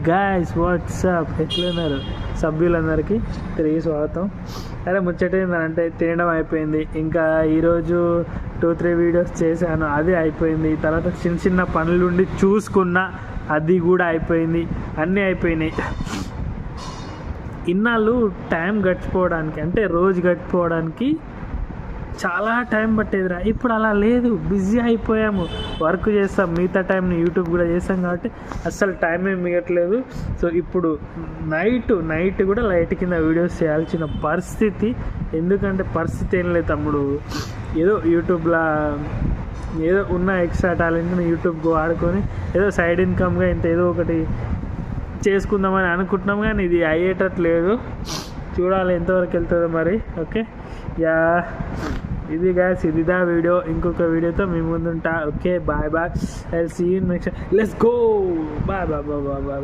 Guys WhatsApp, ఎట్లున్నారు సభ్యులందరికీ తిరిగి స్వాగతం. అరే ముచ్చట ఏంటంటే తినడం అయిపోయింది, ఇంకా ఈరోజు 2-3 వీడియోస్ చేశాను, అది అయిపోయింది. తర్వాత చిన్న చిన్న పనులుండి చూసుకున్నా, అది కూడా అయిపోయింది. అన్నీ అయిపోయినాయి. ఇన్నాళ్ళు టైం గడిచిపోవడానికి, అంటే రోజు గడిచిపోవడానికి చాలా టైం పట్టేదిరా. ఇప్పుడు అలా లేదు, బిజీ అయిపోయాము. వర్క్ చేస్తాం, మిగతా టైంని యూట్యూబ్ కూడా చేస్తాం కాబట్టి అస్సలు టైం ఏం మిగట్లేదు. సో ఇప్పుడు నైట్ కూడా లైట్ కింద వీడియోస్ చేయాల్సిన పరిస్థితి. ఎందుకంటే పరిస్థితి ఏం లేదు తమ్ముడు, ఏదో యూట్యూబ్లో ఏదో ఉన్న ఎక్స్ట్రా టాలెంట్ని యూట్యూబ్కి వాడుకొని ఏదో సైడ్ ఇన్కమ్గా ఇంత ఏదో ఒకటి చేసుకుందామని అనుకుంటున్నాం, కానీ ఇది అయ్యేటట్లేదు. చూడాలి ఎంతవరకు వెళ్తుందో మరి. ఓకే యా, ఇది గాయ్స్, ఇదిదా వీడియో. ఇంకొక వీడియోతో మీ ముందుంటా. Okay bye bye, I will see you next. Let's go, bye bye bye bye bye.